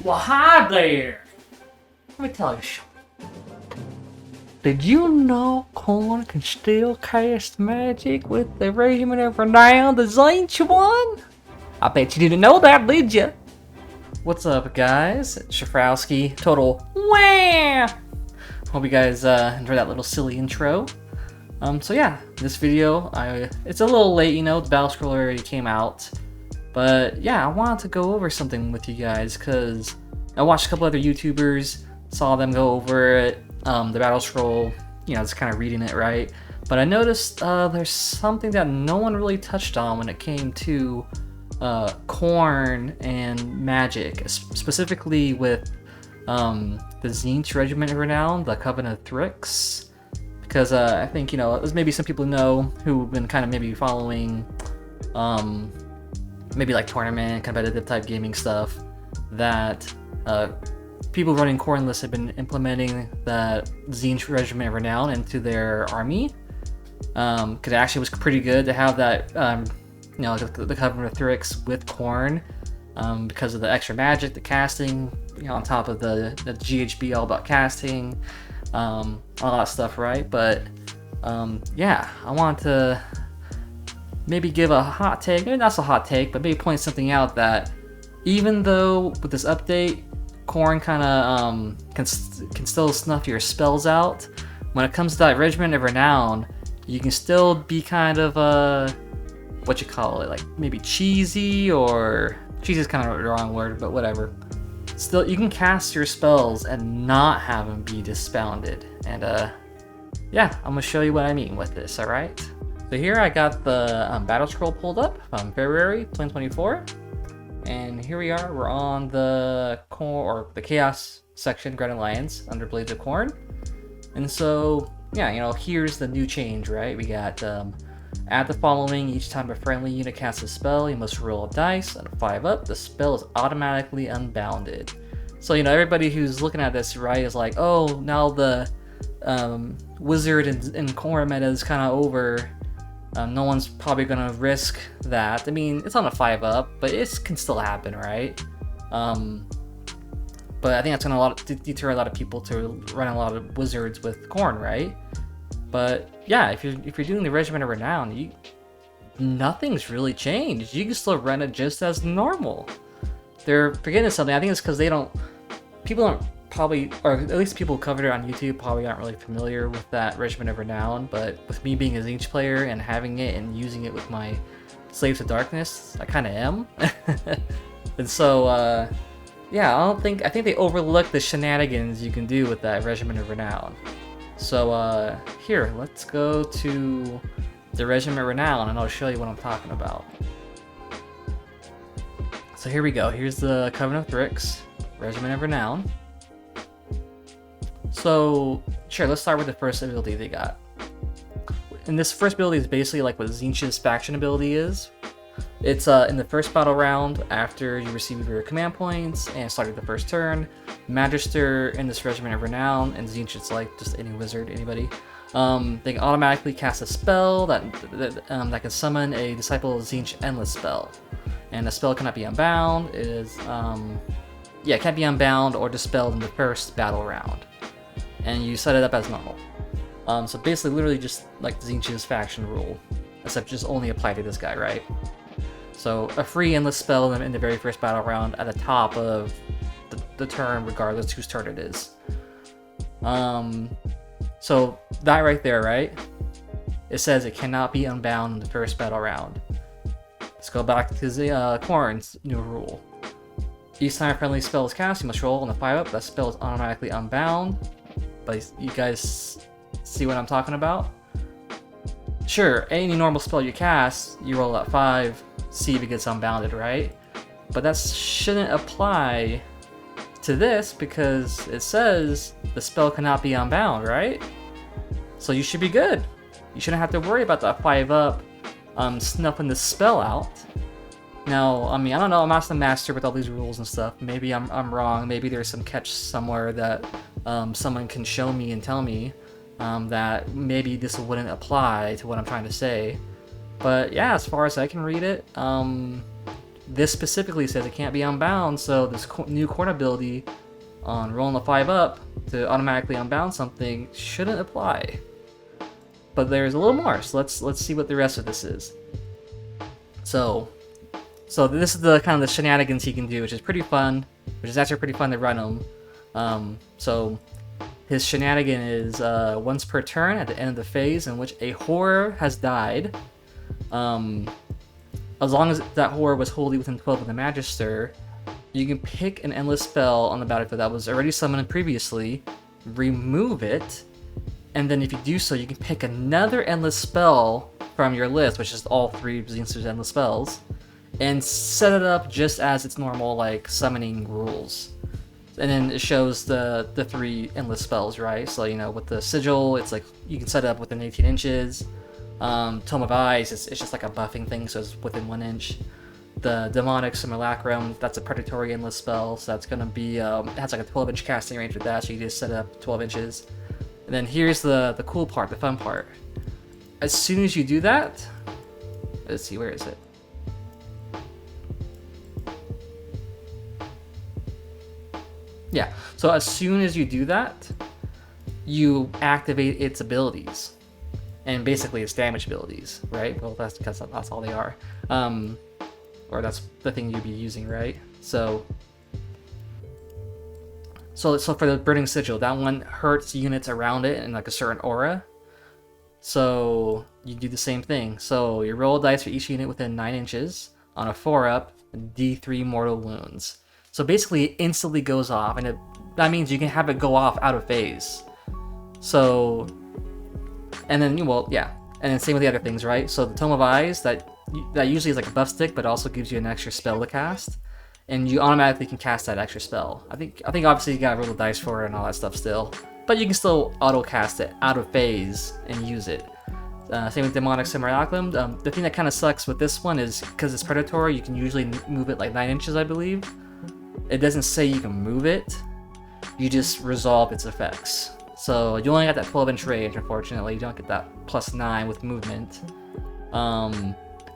Well, hi there! Let me tell you something. Did you know Khorne can still cast magic with the regiment of renown, the Tzeentch one? I bet you didn't know that, did you? What's up, guys? It's Shurfrousky, total wah! Hope you guys enjoyed that little silly intro. So yeah, this video, it's a little late, you know, the Battlescroll already came out. But yeah, I wanted to go over something with you guys, because I watched a couple other YouTubers, saw them go over it, the Battlescroll, you know, just kind of reading it, right? But I noticed there's something that no one really touched on when it came to Khorne and magic, specifically with the Tzeentch Regiment of Renown, the Covenant of Thrix. Because I think, you know, there's maybe some people know who've been kind of maybe following maybe like tournament, competitive type gaming stuff, that people running Khorne lists have been implementing the Tzeentch Regiment of Renown into their army. Because it actually was pretty good to have that, you know, the Covenant of Thrix with Khorne, because of the extra magic, the casting, you know, on top of the GHB all about casting, all that stuff, right? But yeah, I want to maybe give a hot take, maybe not so hot take, but maybe point something out that even though with this update, Khorne kind of can still snuff your spells out, when it comes to that Regiment of Renown, you can still be kind of what you call it, like maybe cheesy, or cheesy is kind of the wrong word, but whatever. Still, you can cast your spells and not have them be dispounded, and yeah, I'm gonna show you what I mean with this. All right. So here I got the Battlescroll pulled up from February 2024, and here we are. We're on the Chaos section, Grand Alliance, under Blades of Khorne. And so, yeah, you know, here's the new change, right? We got add the following: each time a friendly unit casts a spell, you must roll a dice, and a 5 up, the spell is automatically unbounded. So, you know, everybody who's looking at this, right, is like, oh, now the wizard and Khorne meta is kind of over. No one's probably gonna risk that. I mean, it's on a 5 up, but it can still happen, right? But I think that's gonna deter a lot of people to run a lot of wizards with Khorne, right? But yeah, if you're doing the Regiment of Renown, nothing's really changed. You can still run it just as normal. They're forgetting something. I think it's because people don't probably, or at least people who covered it on YouTube probably aren't really familiar with that Regiment of Renown. But with me being a Tzeentch player and having it and using it with my Slaves of Darkness, I kind of am. And so yeah, I think they overlooked the shenanigans you can do with that Regiment of Renown. So here, let's go to the Regiment of Renown and I'll show you what I'm talking about. So here we go. Here's the Covenant of Thrix, Regiment of Renown. So sure, let's start with the first ability they got. And this first ability is basically like what Tzeentch's faction ability is. It's in the first battle round after you receive your command points and started the first turn. Magister in this Regiment of Renown, and Tzeentch, it's like just any wizard, anybody. They can automatically cast a spell that can summon a Disciple of Tzeentch Endless spell. And the spell cannot be unbound. It can't be unbound or dispelled in the first battle round. And you set it up as normal. So basically, literally just like Tzeentch's faction rule, except just only apply to this guy, right? So a free endless spell in the very first battle round at the top of the turn, regardless whose turn it is. So that right there, right? It says it cannot be unbound in the first battle round. Let's go back to the Khorne's new rule. Each time a friendly spell is cast, you must roll on the 5 up. That spell is automatically unbound. But you guys see what I'm talking about? Sure, any normal spell you cast, you roll at 5, see if it gets unbounded, right? But that shouldn't apply to this because it says the spell cannot be unbound, right? So you should be good. You shouldn't have to worry about that 5 up snuffing the spell out. Now, I mean, I don't know, I'm not the master with all these rules and stuff. Maybe I'm wrong. Maybe there's some catch somewhere that someone can show me and tell me that maybe this wouldn't apply to what I'm trying to say. But yeah, as far as I can read it, this specifically says it can't be unbound, so this new Khorne ability on rolling the 5 up to automatically unbound something shouldn't apply. But there's a little more, so let's see what the rest of this is. So this is the kind of the shenanigans he can do, which is pretty fun, which is actually pretty fun to run him. So his shenanigan is once per turn at the end of the phase in which a horror has died. As long as that horror was wholly within 12 of the Magister, you can pick an endless spell on the battlefield that was already summoned previously, remove it, and then if you do so, you can pick another endless spell from your list, which is all 3 Tzeentch's endless spells, and set it up just as its normal like summoning rules. And then it shows the 3 endless spells, right? So, you know, with the sigil, it's like you can set it up within 18 inches. Tome of Eyes, it's just like a buffing thing, so it's within 1 inch. The Demonic Simulacrum, that's a predatory endless spell, so that's gonna be, it has like a 12-inch casting range with that, so you just set it up 12 inches. And then here's the cool part, the fun part. As soon as you do that, let's see, where is it? Yeah, so as soon as you do that, you activate its abilities. And basically its damage abilities, right? Well, that's because that's all they are. Or that's the thing you'd be using, right? So for the Burning Sigil, that one hurts units around it in like a certain aura. So you do the same thing. So you roll dice for each unit within 9 inches. On a 4-up, D3 mortal wounds. So basically it instantly goes off, and that means you can have it go off out of phase. So, and then, well, yeah. And then same with the other things, right? So the Tome of Eyes, that usually is like a buff stick, but also gives you an extra spell to cast. And you automatically can cast that extra spell. I think obviously you gotta roll the dice for it and all that stuff still. But you can still auto-cast it out of phase and use it. Same with Demonic Simulacrum. The thing that kind of sucks with this one is, because it's predatory, you can usually move it like 9 inches, I believe. It doesn't say you can move it. You just resolve its effects. So you only got that 12-inch range, unfortunately. You don't get that +9 with movement.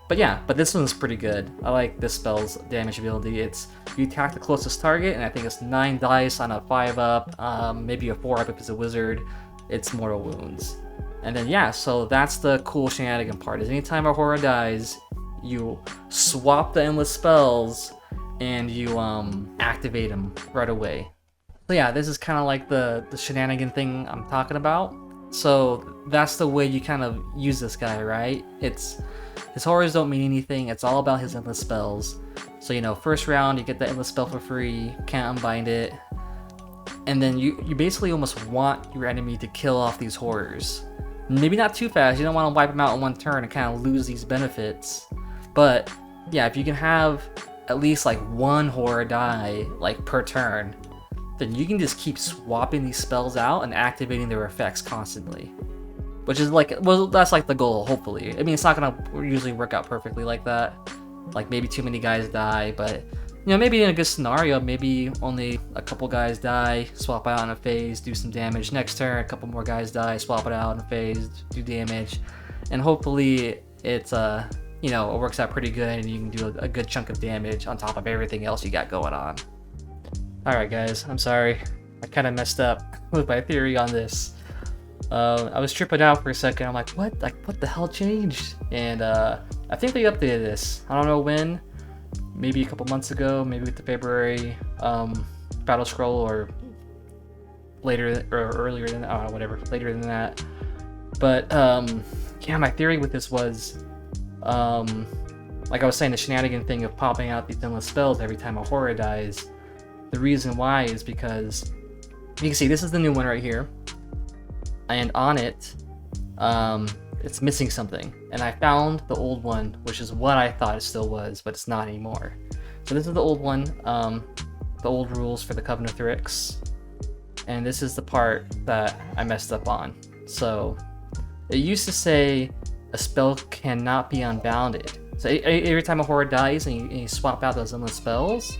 But yeah, but this one's pretty good. I like this spell's damage ability. It's, you attack the closest target, and I think it's 9 dice on a 5-up, maybe a 4-up if it's a wizard. It's mortal wounds. And then yeah, so that's the cool shenanigan part, is anytime a horror dies, you swap the endless spells, and you activate them right away. So yeah, this is kind of like the shenanigan thing I'm talking about. So that's the way you kind of use this guy, right? His horrors don't mean anything, it's all about his endless spells. So, you know, first round you get the endless spell for free, can't unbind it, and then you basically almost want your enemy to kill off these horrors. Maybe not too fast, you don't want to wipe them out in one turn and kind of lose these benefits. But yeah, if you can have at least like 1 horror die like per turn, then you can just keep swapping these spells out and activating their effects constantly. Which is like, well, that's like the goal, hopefully. I mean, it's not gonna usually work out perfectly like that. Like maybe too many guys die, but you know, maybe in a good scenario, maybe only a couple guys die, swap out in a phase, do some damage. Next turn, a couple more guys die, swap it out in a phase, do damage. And hopefully it's you know, it works out pretty good and you can do a good chunk of damage on top of everything else you got going on. Alright guys, I'm sorry. I kind of messed up with my theory on this. I was tripping out for a second. I'm like, what? Like, what the hell changed? And I think they updated this. I don't know when. Maybe a couple months ago. Maybe with the February Battlescroll, or later or earlier than that. Whatever. Later than that. But yeah, my theory with this was, like I was saying, the shenanigan thing of popping out these endless spells every time a horror dies. The reason why is because you can see this is the new one right here. And on it, it's missing something. And I found the old one, which is what I thought it still was, but it's not anymore. So this is the old one, the old rules for the Covenant of Thrix. And this is the part that I messed up on. So it used to say a spell cannot be unbounded. So every time a horror dies and you swap out those endless spells,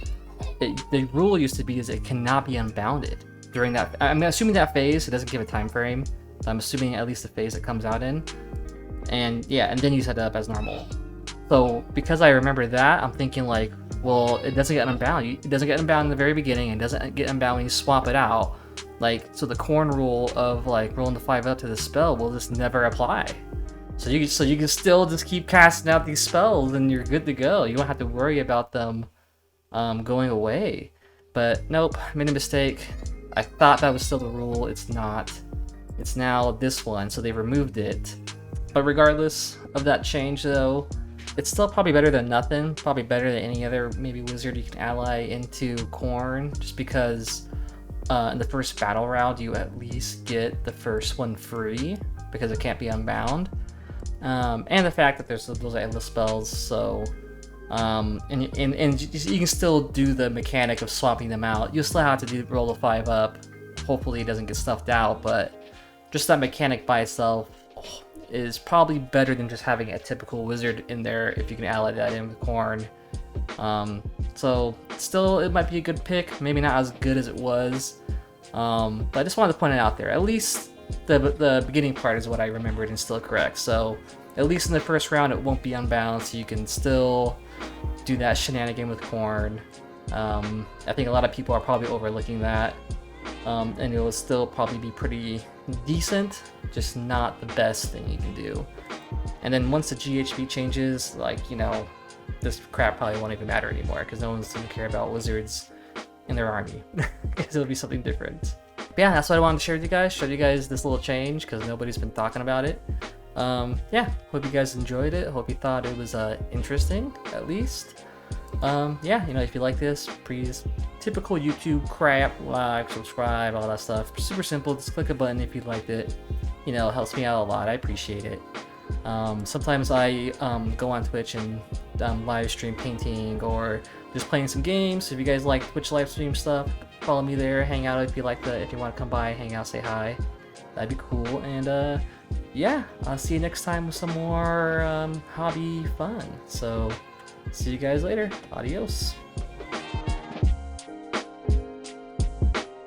the rule used to be is it cannot be unbounded during that. I'm assuming that phase. It doesn't give a time frame. But I'm assuming at least the phase it comes out in. And yeah, and then you set it up as normal. So because I remember that, I'm thinking like, Well, it doesn't get unbound. It doesn't get unbound in the very beginning, and doesn't get unbound when you swap it out. Like, so the Khorne rule of like rolling the 5 up to the spell will just never apply. So you can still just keep casting out these spells, and you're good to go. You don't have to worry about them going away. But nope, made a mistake. I thought that was still the rule. It's not. It's now this one, so they removed it. But regardless of that change, though, it's still probably better than nothing. Probably better than any other maybe wizard you can ally into Khorne, just because in the first battle round you at least get the first one free because it can't be unbound, and the fact that there's those endless spells. So and you can still do the mechanic of swapping them out. You'll still have to roll the 5 up. Hopefully it doesn't get stuffed out, but just that mechanic by itself is probably better than just having a typical wizard in there if you can ally that in with Khorne. So still, it might be a good pick. Maybe not as good as it was, but I just wanted to point it out there. At least the beginning part is what I remembered and still correct. So at least in the first round, it won't be unbalanced. So you can still do that shenanigan with Khorne. I think a lot of people are probably overlooking that, and it will still probably be pretty decent, just not the best thing you can do. And then once the GHB changes, like, you know, this crap probably won't even matter anymore because no one's gonna care about wizards in their army because it'll be something different. But yeah, that's what I wanted to share with you guys. Show you guys this little change because nobody's been talking about it. Yeah, hope you guys enjoyed it. Hope you thought it was interesting, at least. Yeah, you know, if you like this, please, typical YouTube crap, like, subscribe, all that stuff. Super simple, just click a button if you liked it. You know, it helps me out a lot. I appreciate it. Sometimes I go on Twitch and live stream painting or just playing some games. So if you guys like Twitch live stream stuff, follow me there, hang out if you like if you want to come by, hang out, say hi. That'd be cool. And yeah, I'll see you next time with some more hobby fun. So see you guys later. Adios.